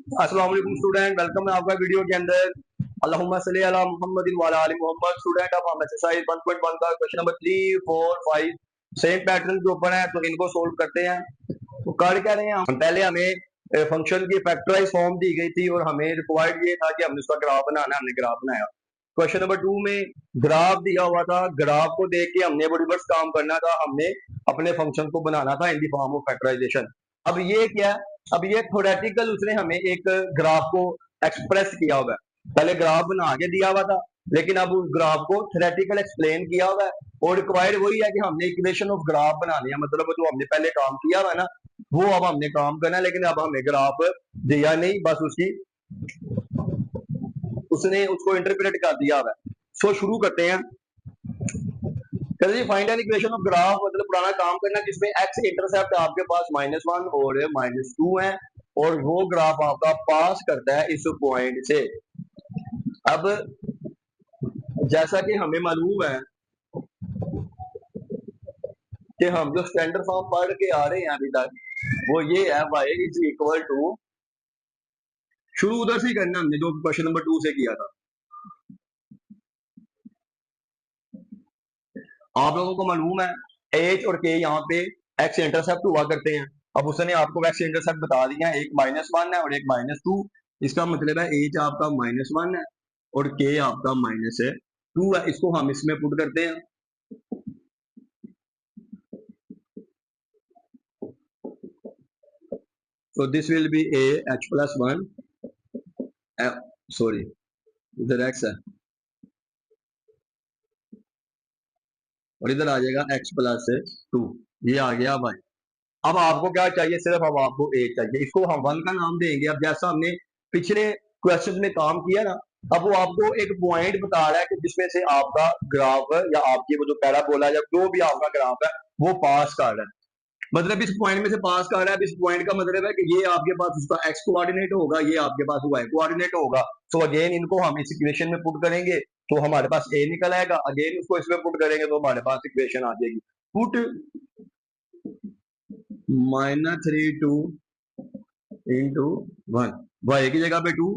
अस्सलाम वालेकुम student, welcome है आपका वीडियो के अंदर। अल्लाहुम्मा सल्ली अला मुहम्मदिन व अला आलि मुहम्मद। स्टूडेंट, अब हम एक्सरसाइज 1.1 का क्वेश्चन नंबर 3, 4, 5 सेम पैटर्न के ऊपर है, तो इनको सोल्व करते हैं। तो कर क्या रहे हैं हम, पहले हमें फंक्शन की फैक्टराइज फॉर्म दी गई थी और हमें रिक्वायर्ड ये था कि हमने उसका ग्राफ बनाना है। हमने ग्राफ बनाया। क्वेश्चन नंबर 2 में ग्राफ दिया हुआ था, ग्राफ को देख के हमने वो रिवर्स काम करना था, हमने अपने फंक्शन को बनाना था in the form of factorisation. अब ये क्या है, अब ये थोरेटिकल उसने हमें एक ग्राफ को एक्सप्रेस किया हुआ है। पहले ग्राफ बना के दिया हुआ था, लेकिन अब उस ग्राफ को थोरेटिकल एक्सप्लेन किया हुआ है और रिक्वायर्ड वही है कि हमने इक्वेशन ऑफ ग्राफ बनानी है। मतलब जो हमने पहले काम किया हुआ है ना, वो अब हमने काम करना है, लेकिन अब हमें ग्राफ दिया नहीं, बस उसकी उसने उसको इंटरप्रेट कर दिया हुआ है। सो शुरू करते हैं। कहते जी find an equation of graph, मतलब पुराना काम करना जिसमें एक्स इंटरसेप्ट आपके पास -1 और -2 है और वो ग्राफ आपका पास करता है इस पॉइंट से। अब जैसा कि हमें मालूम है कि हम जो स्टैंडर्ड फॉर्म पढ़ के आ रहे हैं अभी तक, वो ये है y इज इक्वल टू, शुरू उधर से ही करना हमने जो क्वेश्चन नंबर 2 से किया था। आप लोगों को मालूम है एच और के यहाँ पे एक्स इंटरसेप्ट हुआ करते हैं। अब उसने आपको एक्स इंटरसेप्ट बता दिया, एक -1 है और एक -2। इसका मतलब है एच आपका -1 है और के आपका -2 है। इसको हम इसमें पुट करते हैं। तो this will be A H plus 1, sorry इधर एक्स है और इधर आ जाएगा एक्स प्लस 2। ये आ गया भाई। अब आपको क्या चाहिए, सिर्फ अब आपको ए चाहिए, इसको हम 1 का नाम देंगे। अब जैसा हमने पिछले क्वेश्चन में काम किया ना, अब वो आपको एक पॉइंट बता रहा है कि जिसमें से आपका ग्राफ या आपकी वो जो पैराबोला या जो भी आपका ग्राफ है वो पास कर रहा है। मतलब इस पॉइंट में से पास कर रहा है। इस पॉइंट का मतलब है कि ये आपके पास उसका एक्स कोऑर्डिनेट होगा, ये आपके पास वाई कोऑर्डिनेट होगा। सो अगेन इनको हम इस इक्वेशन में पुट करेंगे तो हमारे पास ए निकल आएगा। अगेन उसको इसमें पुट करेंगे तो हमारे पास इक्वेशन आ जाएगी। पुट -3 इंटू 1, वाई की जगह पे 2,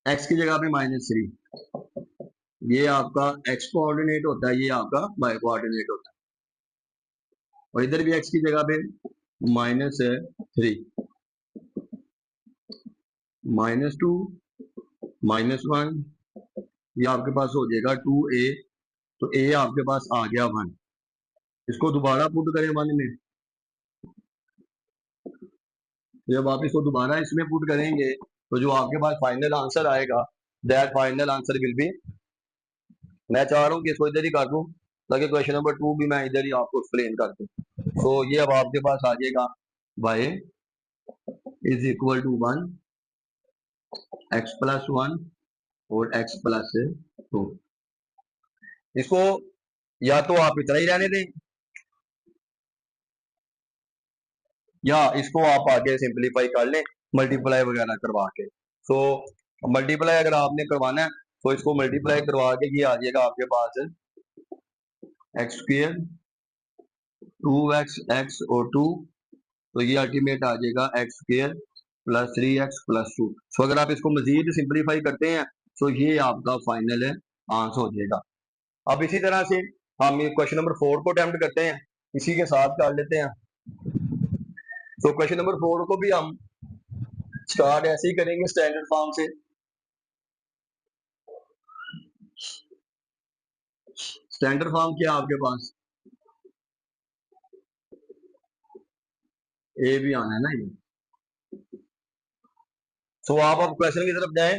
एक्स की जगह पे -3। ये आपका एक्स कोऑर्डिनेट होता है, ये आपका वाई कोऑर्डिनेट होता है। और इधर भी एक्स की जगह पे -3, -2, -1, ये आपके पास हो जाएगा 2a। तो a आपके पास आ गया 1। इसको दोबारा पुट करें 1 में, जब आप इसको दोबारा इसमें पुट करेंगे तो जो आपके पास फाइनल आंसर आएगा, that final answer will be, मैं चाह रहा हूँ कि इसको इधर ही कर दूं ताकि क्वेश्चन नंबर 2 भी मैं इधर ही आपको एक्सप्लेन कर दूं। तो ये अब आपके पास आ जाएगा y is equal to 1, x plus 1 और एक्स प्लस 2। इसको या तो आप इतना ही रहने दें या इसको आप आगे सिंप्लीफाई कर लें मल्टीप्लाई वगैरह करवा के। सो मल्टीप्लाई अगर आपने करवाना है तो इसको मल्टीप्लाई करवा के ये आ जाएगा आपके पास एक्स स्क्वायर 2x एक्स और 2, तो ये अल्टीमेट आ जाएगा x square plus 3x plus 2। सो अगर आप इसको मजीद सिंप्लीफाई करते हैं तो ये आपका फाइनल आंसर हो जाएगा। अब इसी तरह से हम ये क्वेश्चन नंबर 4 को अटेम्प्ट करते हैं, इसी के साथ कर लेते हैं। तो क्वेश्चन नंबर 4 को भी हम स्टार्ट ऐसे ही करेंगे स्टैंडर्ड फॉर्म से। स्टैंडर्ड फॉर्म क्या है आपके पास, ए भी आना है ना ये। तो आप अब क्वेश्चन की तरफ जाएं।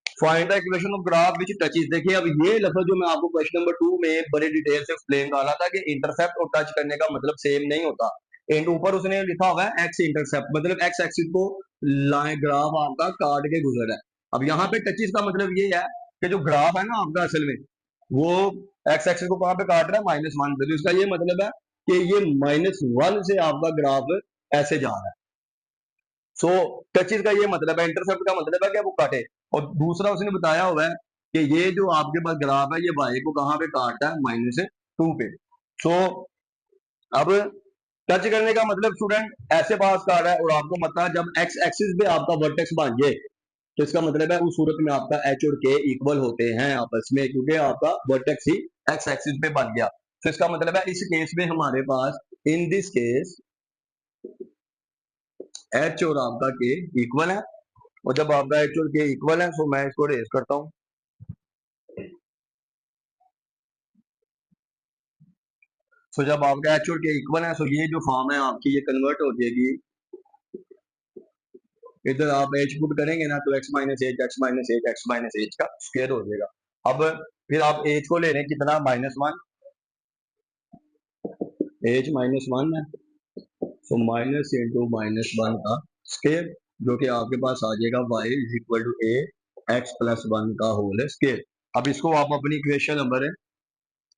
Find the equation of graph which touches. देखिए अब ये लफ्ज जो मैं आपको क्वेश्चन नंबर 2 में बड़े डिटेल से एक्सप्लेन कर रहा था कि इंटरसेप्ट और टच करने का मतलब सेम नहीं होता। एंड ऊपर उसने लिखा हुआ है एक्स इंटरसेप्ट, मतलब एक्स एक्सिस को लाइन ग्राफ आपका काट के गुजर है। अब यहाँ पे टचेस का मतलब ये है कि जो ग्राफ है ना आपका असल में वो एक्स एक्सिस को कहाँ पे काट रहा है, -1 पे। तो इसका ये मतलब है कि ये -1 से आपका ग्राफ ऐसे जा रहा है। सो टचेस का ये मतलब है, इंटरसेप्ट का मतलब है कि वो काटे। और दूसरा उसने बताया हुआ है कि ये जो आपके पास ग्राफ है ये वाई को कहाँ पे काटता है, -2 पे। सो अब टच करने का मतलब स्टूडेंट ऐसे पास कर रहा है और आपको पता है जब एक्स एक्सिस पे आपका वर्टेक्स बन जाए तो इसका मतलब है उस सूरत में आपका एच और के इक्वल होते हैं आपस में, क्योंकि आपका वर्टेक्स ही एक्स एक्सिस पे बन गया। तो इसका मतलब है इस केस में हमारे पास इन दिस केस एच और आपका के इक्वल है, और जब आपका एच और के इक्वल है तो मैं इसको रेज करता हूँ। तो जब आपका एच और के इक्वल है तो ये जो फॉर्म है आपकी ये कन्वर्ट हो जाएगी, इधर आप एच पुट करेंगे ना तो एक्स माइनस एच का स्क्वायर हो जाएगा। अब फिर आप एच को ले रहे हैं कितना, -1, एच -1 है, तो माइनस इंटू -1 का स्क्वायर, जो कि आपके पास आ जाएगा y is equal to a x plus 1 का होल स्क्वायर। अब इसको आप अपनी इक्वेशन नंबर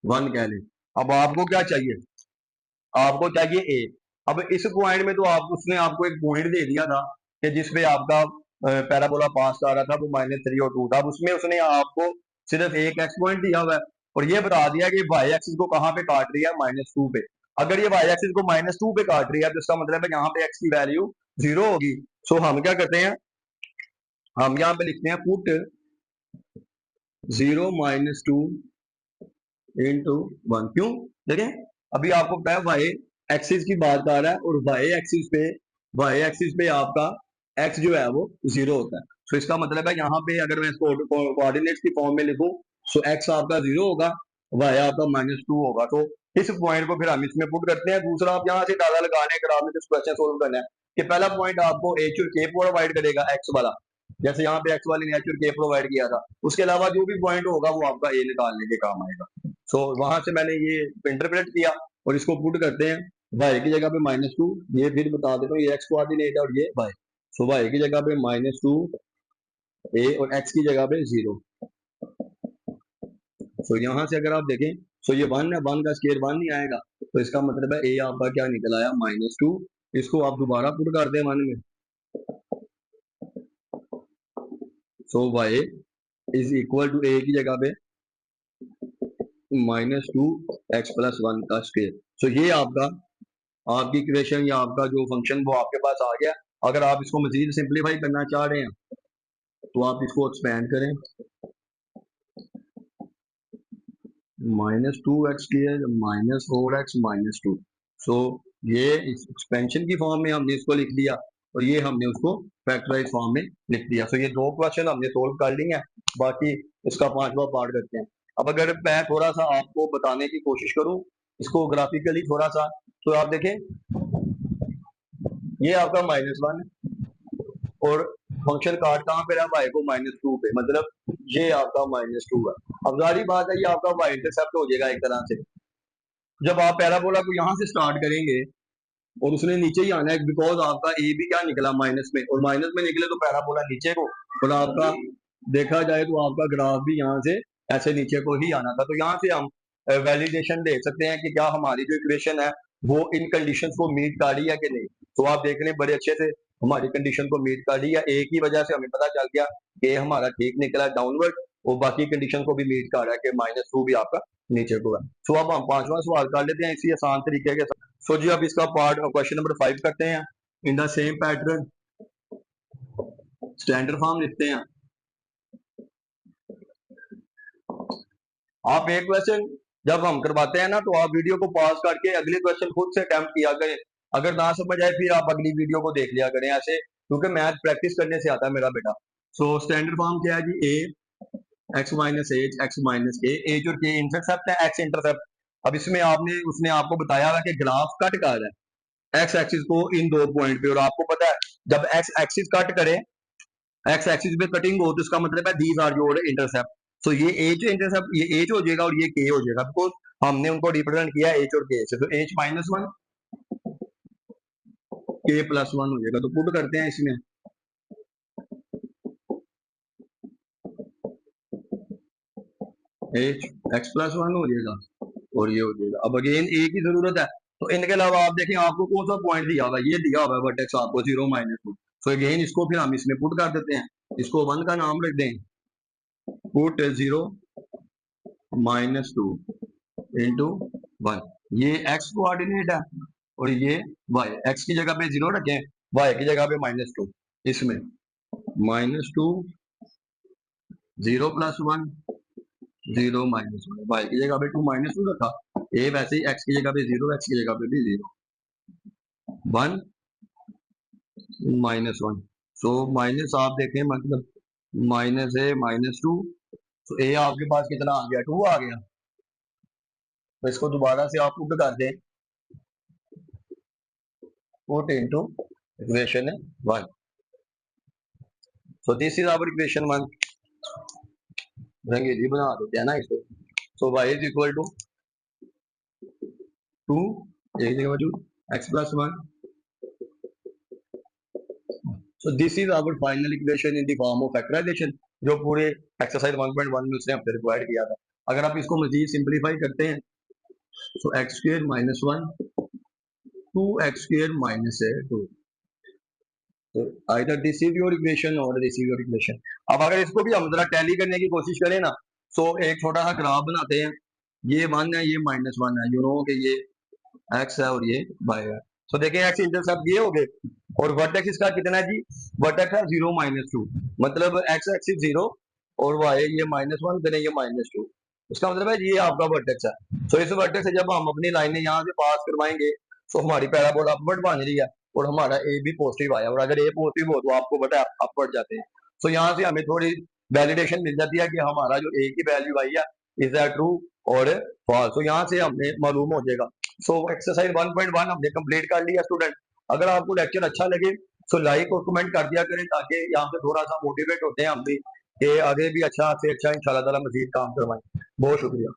1 कह लें। अब आपको क्या चाहिए, आपको चाहिए ए। अब इस पॉइंट में तो आप उसने आपको एक पॉइंट दे दिया था कि जिसपे आपका पैराबोला पास आ रहा था वो -3 और 2 था, अब उसमें उसने आपको सिर्फ एक एक्स पॉइंट दिया हुआ है और ये बता दिया कि वाई एक्सिस को कहाँ पे काट रही है, -2 पे। अगर ये वाई एक्सिस को -2 पे काट रही है तो इसका मतलब है यहाँ पे एक्स की वैल्यू 0 होगी। सो हम क्या करते हैं, हम यहाँ पे लिखते हैं पुट 0 -2 इंटू 1। क्यों, देखें अभी आपको पता है वाई एक्सिस की बात कर रहा है और वाई एक्सिस पे आपका एक्स जो है वो 0 होता है। तो इसका मतलब है यहाँ पे अगर मैं इसको कोऑर्डिनेट्स की फॉर्म में लिखूं तो एक्स आपका 0 होगा, वाई आपका -2 होगा। तो इस पॉइंट को फिर हम इसमें पुट करते हैं। दूसरा आप यहाँ से ताला लगाने अगर आपने कुछ क्वेश्चन सोल्व करना है कि पहला पॉइंट आपको एच और के प्रोवाइड करेगा एक्स वाला, जैसे यहाँ पे एक्स वाली ने एच और के प्रोवाइड किया था, उसके अलावा जो भी पॉइंट होगा वो आपका ए निकालने के काम आएगा। सो वहां से मैंने ये इंटरप्रेट किया और इसको पुट करते हैं वाई की जगह पे -2, ये फिर बता देता हूँ ये एक्स कोऑर्डिनेट है और ये वाई। सो वाई की जगह पे -2 ए और एक्स की जगह पे 0। सो यहाँ से अगर आप देखें तो ये 1 है, 1 का स्क्वायर 1 नहीं आएगा, तो इसका मतलब है ए आपका क्या निकल आया, -2। इसको आप दोबारा पुट कर दें 1 में, सो वाई इज इक्वल टू ए की जगह पे -2 एक्स प्लस 1 का स्क्वायर। सो ये आपका आपकी इक्वेशन या आपका जो फंक्शन वो आपके पास आ गया। अगर आप इसको मजीद सिंप्लीफाई करना चाह रहे हैं तो आप इसको एक्सपेंड करें, -2x स्क्वायर -4x -2। सो ये एक्सपेंशन की फॉर्म में हमने इसको लिख दिया और ये हमने उसको फैक्टराइज फॉर्म में लिख दिया। सो ये दो क्वेश्चन हमने सोल्व कर लिए हैं, बाकी इसका पांचवा पार्ट करते हैं। अब अगर मैं थोड़ा सा आपको बताने की कोशिश करूं इसको ग्राफिकली थोड़ा सा, तो आप देखें ये आपका -1 और फंक्शन कार्ड कहाँ पे रहा, वाई को -2 पे, मतलब ये आपका -2 है। अब जारी बात है ये आपका वाई इंटरसेप्ट हो जाएगा एक तरह से। जब आप पैराबोला को यहाँ से स्टार्ट करेंगे और उसने नीचे ही आना है, बिकॉज आपका ए भी क्या निकला माइनस में, और माइनस में निकले तो पैराबोला नीचे को, और आपका देखा जाए तो आपका ग्राफ भी यहाँ से ऐसे नीचे को ही आना था। तो यहाँ से हम वैलिडेशन देख सकते हैं कि क्या हमारी जो इक्वेशन है वो इन कंडीशन को मीट कर रही है कि नहीं। तो आप देख रहे हैं बड़े अच्छे से हमारी कंडीशन को मीट कर रही है, एक ही वजह से हमें पता चल गया कि हमारा ठीक निकला डाउनवर्ड, और बाकी कंडीशन को भी मीट कर रहा है कि -2 भी आपका नीचे को है। तो अब हम पांचवा सवाल कर लेते हैं इसी आसान तरीके के। सो जी अब इसका पार्ट क्वेश्चन नंबर 5 करते हैं। In the same pattern standard form लिखते हैं। आप एक क्वेश्चन जब हम करवाते हैं ना तो आप वीडियो को पॉज करके अगले क्वेश्चन खुद से अटेम्प्ट किया करें, अगर ना समझ आए फिर आप अगली वीडियो को देख लिया करें ऐसे, क्योंकि मैथ प्रैक्टिस करने से आता है मेरा बेटा। सो स्टैंडर्ड फॉर्म क्या है जी, A X minus H X minus K, H और के इंटरसेप्ट है, एक्स इंटरसेप्ट। अब इसमें आपने उसने आपको बताया हुआ कि ग्राफ कट कर रहा है एक्स एक्सिस को इन दो पॉइंट पे, और आपको पता है जब एक्स एक्सिस कट करे, एक्स एक्सिस पे कटिंग हो तो इसका मतलब है दीज आर योर इंटरसेप्ट। तो ये एच इंटरसेप्ट ये एच हो जाएगा और ये के हो जाएगा, बिकॉज हमने उनको रिप्रेजेंट किया एच और के से। तो एच -1 के +1 हो जाएगा। तो पुट करते हैं इसमें, एच x+1 हो जाएगा और ये हो जाएगा। अब अगेन ए की जरूरत है, तो इनके अलावा आप देखें आपको कौन सा पॉइंट दिया हुआ है, ये दिया हुआ है वर्टेक्स आपको 0 -2। तो अगेन इसको फिर हम इसमें पुट कर देते हैं, इसको 1 का नाम रख दें, पुट 0 -2 इंटू 1। ये एक्स कोऑर्डिनेट है और ये वाई, एक्स की जगह पे 0 रखें, वाई की जगह पे -2, इसमें -2 0 + 1 0 -1, वाई की जगह पे 2 -2 रखा, ए वैसे ही एक्स की जगह पे 0, एक्स की जगह पे भी 0, 1 -1। सो माइनस आप देखें, मतलब -2, तो ए आपके पास कितना आ गया, 2 आ गया। तो इसको दोबारा से आप पुट कर दें, put into equation 1। So this is our equation 1। रंगीली बना देते हैं ना इसको। So y is equal to 2, एक जगह मौजूद, x + 1। So this is our final equation in the form of factorisation, जो पूरे एक्सरसाइज 1.1 में उसने हमसे रिक्वायर्ड किया था। अगर आप इसको मजीद सिंप्लीफाई करते हैं, सो x² - 1 2x² - 2, तो either this is your equation और दिस इज योर इक्वेशन। अब अगर इसको भी हम जरा टैली करने की कोशिश करें ना, सो एक छोटा सा ग्राफ बनाते हैं, ये 1 है, ये -1 है, यू नो कि ये x है और ये y है। सो देखें एक्स इंटरसेप्ट ये हो गए, और वर्टेक्स इसका कितना है जी, वर्टेक्स है 0 -2, मतलब x एक्सिस 0 और y ये -1 करें, ये -2, इसका मतलब है ये आपका वर्टेक्स है। सो इस वर्टेक्स से जब हम अपनी लाइनें यहाँ से पास करवाएंगे, तो हमारी पैराबोला अपवर्ड बन रही है, और हमारा ए भी पॉजिटिव आया, और अगर ए पॉजिटिव हो तो आपको पता है अपवर्ड जाते हैं। सो यहाँ से हमें थोड़ी वैलिडेशन मिल जाती है कि हमारा जो ए की वैल्यू आई है इज दैट ट्रू और फॉल्स। तो यहाँ से हमें मालूम हो जाएगा। सो एक्सरसाइज 1.1 हमने कंप्लीट कर लिया स्टूडेंट। अगर आपको लेक्चर अच्छा लगे, सो लाइक और कमेंट कर दिया करें, ताकि यहाँ पे थोड़ा सा मोटिवेट होते हैं हम भी कि आगे भी अच्छा से अच्छा इंशाल्लाह ताला मजीद काम करवाएं। बहुत शुक्रिया।